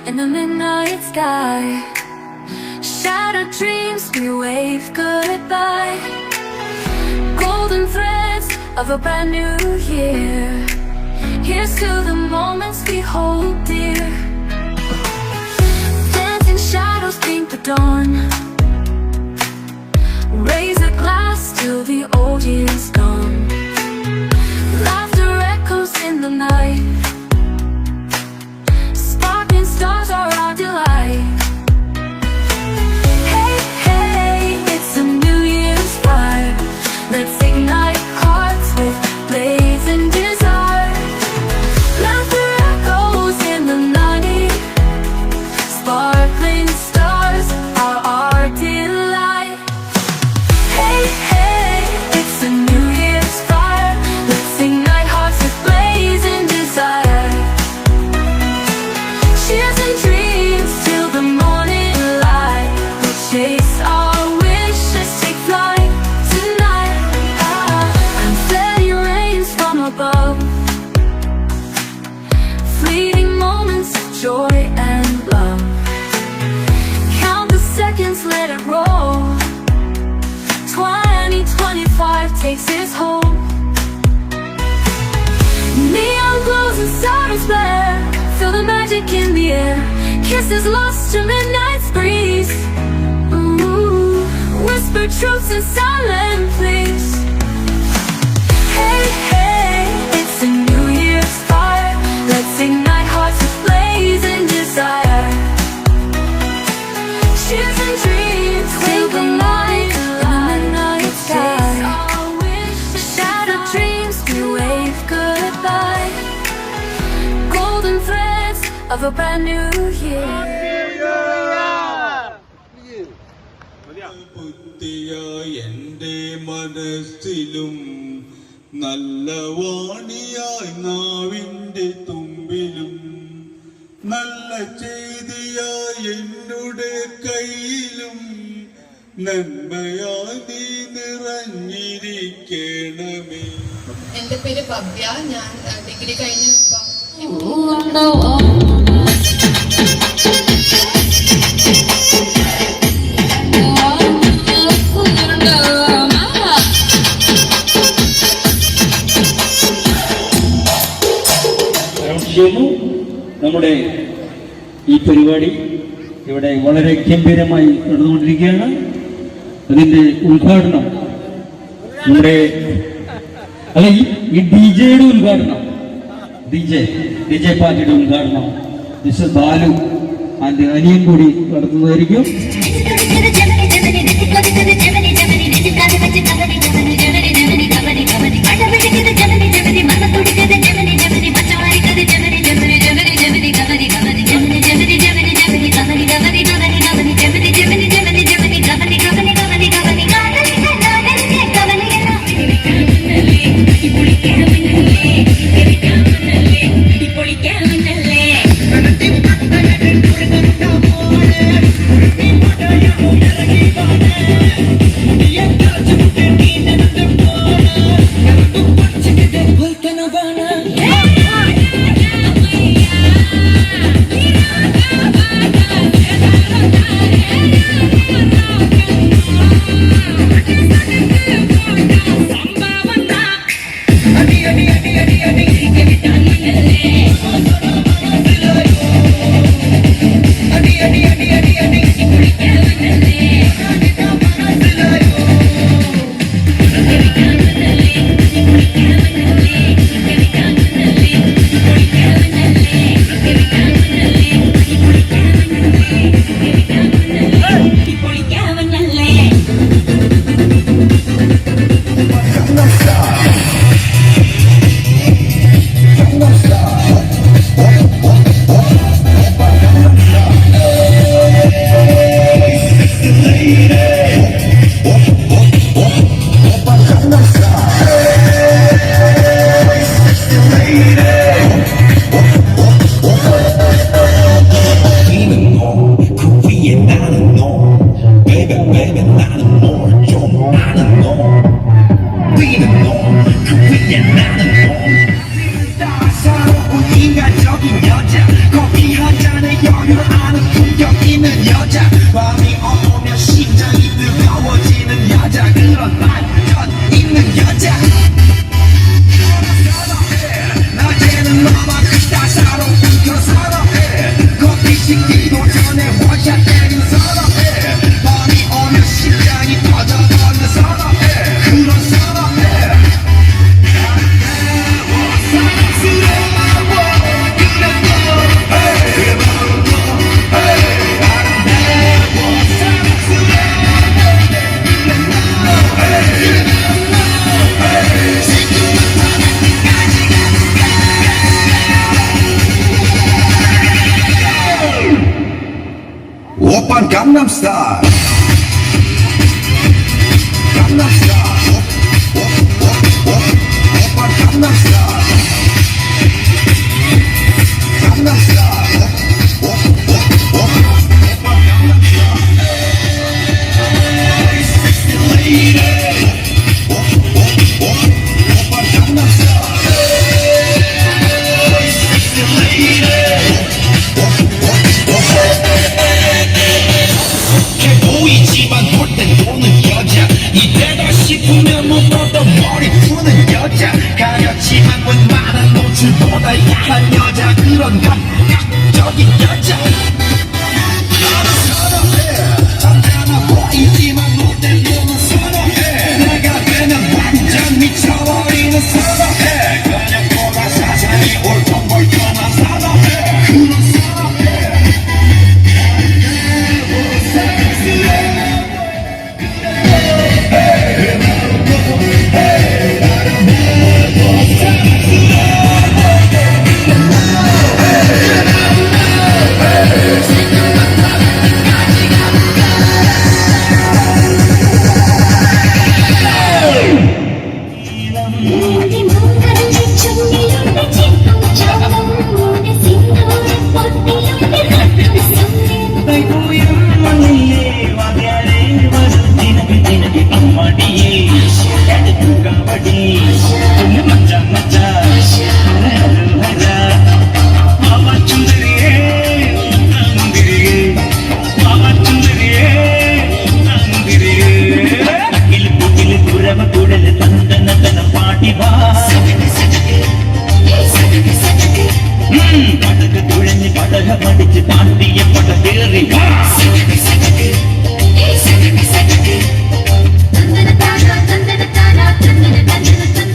in the midnight sky. Shattered dreams, we wave goodbye. Golden threads of a brand new year. Here's to the moments we hold dear. Dancing shadows paint the dawn. Raise a glass till the old year's gone. Laughter echoes in the night. Sparkling stars are our delight. Hey, hey, it's a new year's fire. Let's ignite hearts with blazing desire. Laughter echoes in the night. Sparkling stars are our delight. Hey, hey, it's a new year's fire. Let's ignite hearts with blazing desire. Cheers and dreams till the morning light. We'll chase our wishes, take flight tonight. Confetti rains from above. Fleeting moments of joy and love. Count the seconds, let it roll. 2025 takes its hold. Neon glows and sirens blare. Feel the magic in the air. Kisses lost to midnight's breeze. Ooh, whisper truths in silent pleas. Hey, hey, it's a new year's fire. Let's ignite hearts with blazing desire. Cheers and dreams till the light in the night sky. Shattered dreams, we wave goodbye. Golden threads of a brand new year. പുത്തിയ എൻ്റെ മനസ്സിലും നല്ല വാണിയായി നാവിൻ്റെ തുമ്പിലും നല്ല ചെയ്തിയായി എന്നുടെ കയ്യിലും നന്മയായി നീ നിറഞ്ഞിരിക്കണമേ. എൻ്റെ പേര് ഭവ്യ. ഞാൻ ഡിഗ്രി കഴിഞ്ഞു. നമ്മുടെ ഈ പരിപാടി ഇവിടെ വളരെ ഗംഭീരമായി നടന്നുകൊണ്ടിരിക്കുകയാണ്. അതിന്റെ ഉദ്ഘാടനം നമ്മുടെ അല്ല ഈ ഡിജെയുടെ ഉദ്ഘാടനം ഡിജെ പാർട്ടിയുടെ ഉദ്ഘാടനം മിസ്റ്റർ ബാലു അതിന്റെ അനിയൻ കൂടി നടത്തുന്നതായിരിക്കും. 인간적인 여자 커피 한 잔에 여유 여자 그런 반전 있는 여자 낮에는 너만 그따 사로부터 사랑해 커피 식기도 전에 원샷 때린 사랑해 밤이 오면 심장이 터져버리는 사랑해 그런 사랑해 오빤 강남스타일 강남스타일 오빤 강남스타일 강남스타일 오빤 강남스타일 Sexy lady 오빤 강남스타일 Sexy lady 보이지만 볼 땐 노는 여자 이때다 싶으면 못보던 머리 푸는 여자 가렸지만 웬만한 노출보다 야한 여자 그런 감각적인 여자 나는 선호해 잔잔해 보이지만 못된 노는 선호해 내가 되면 완전 미쳐버리는 선호해 그냥 보다 사상이 올통벌통한 선호해 그런 선호해 우리 뭔가를 준비했는데 지금처럼 눈에 싱그러운 꽃피우는 한 손님 പഠിച്ച് പാട്ടിയ പടവേറി തന്തന താന തന്തന താന തന്തന തന്തന തന്തന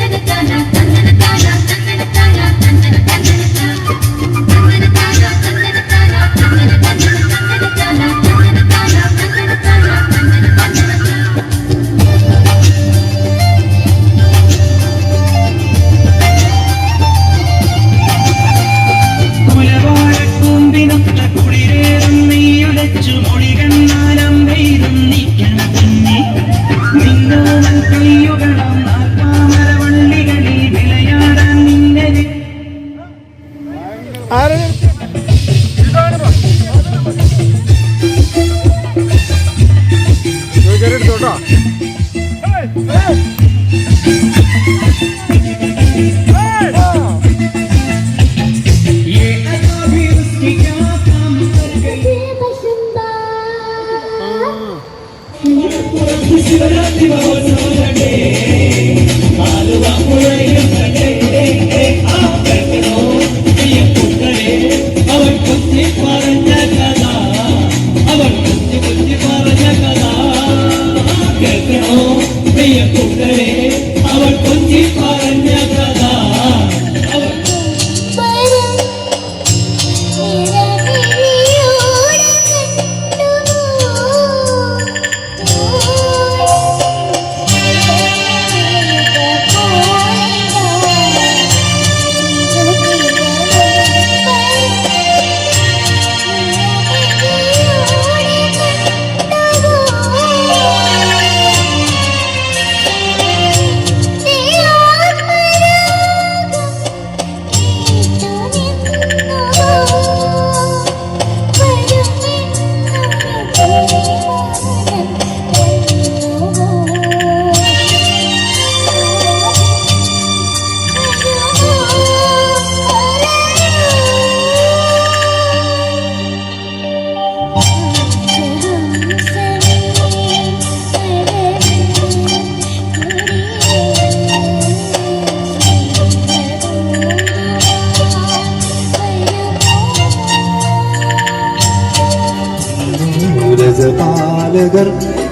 ബാലകർ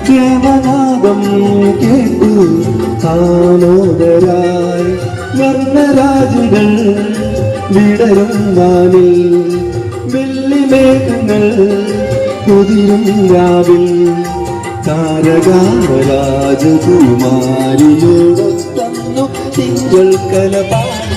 പ്രേമനാദം കേട്ടു കാമോദരായി വർണ്ണരാജികൾ വിടരും വാനിൽ വെള്ളിമേഘങ്ങൾ കുതിരും രാവിൽ താരകാമരാജകുമാരിയോടൊത്തന്നു തിങ്കൾ കലപാടി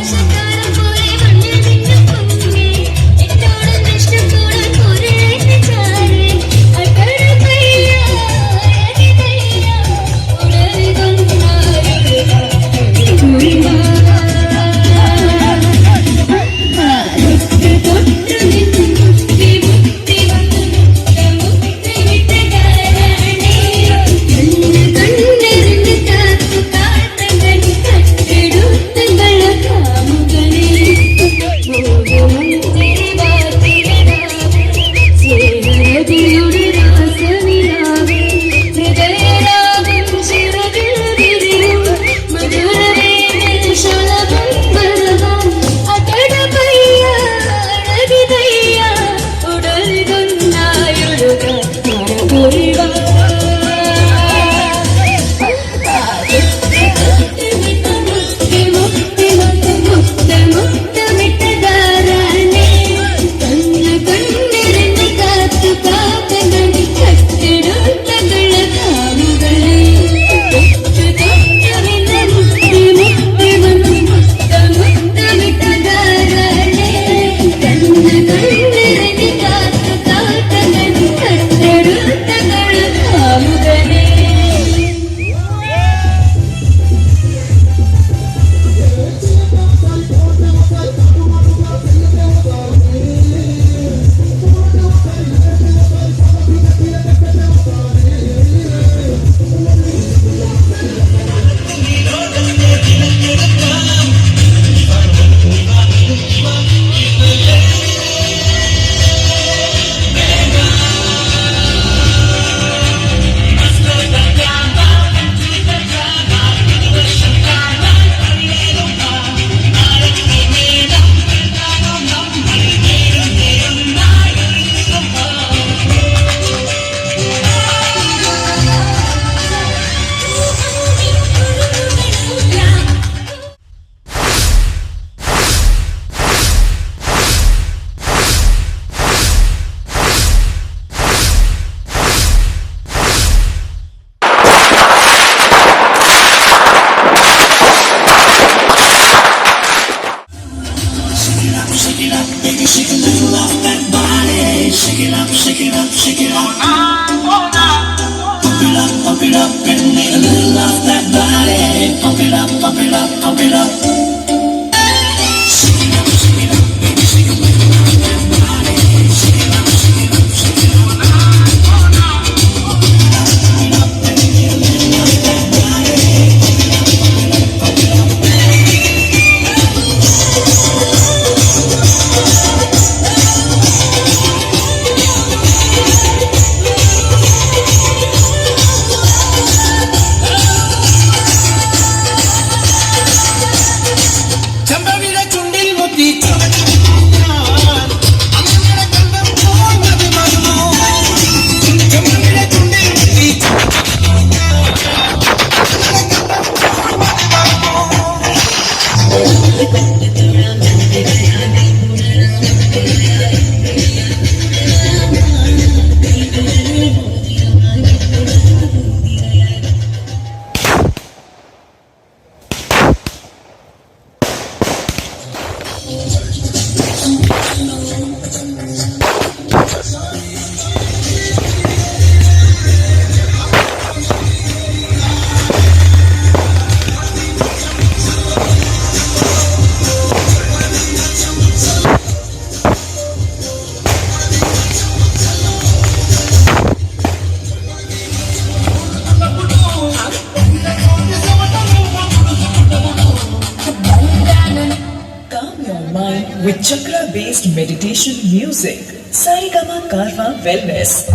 with chakra-based meditation music. Sarigama Karma Wellness.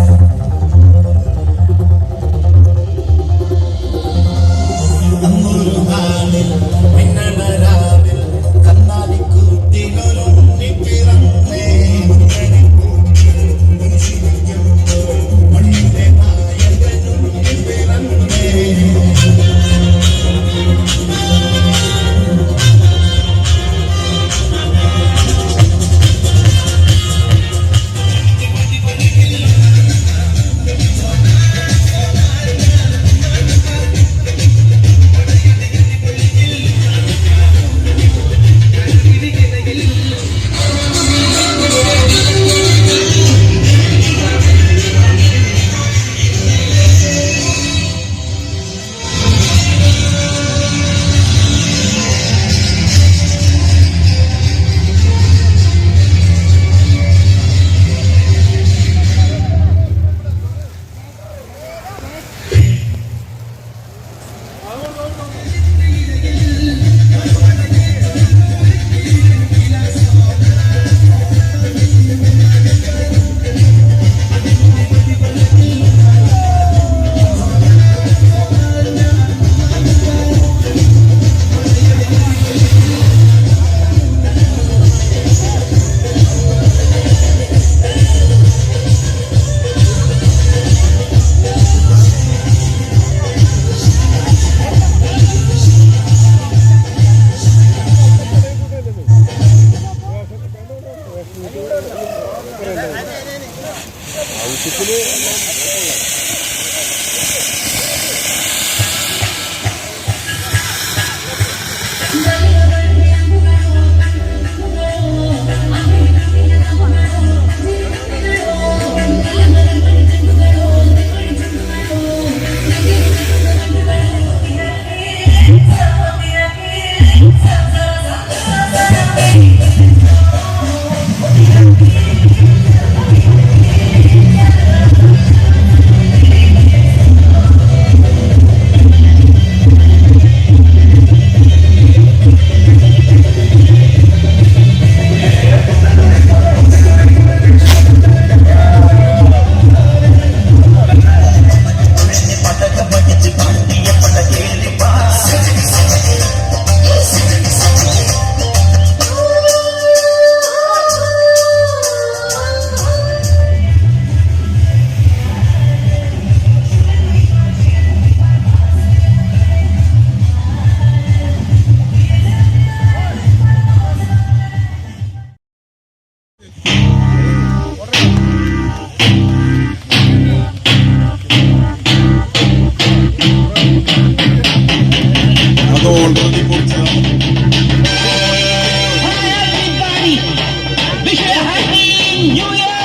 everybody, wish you a happy new year.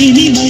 ഇനി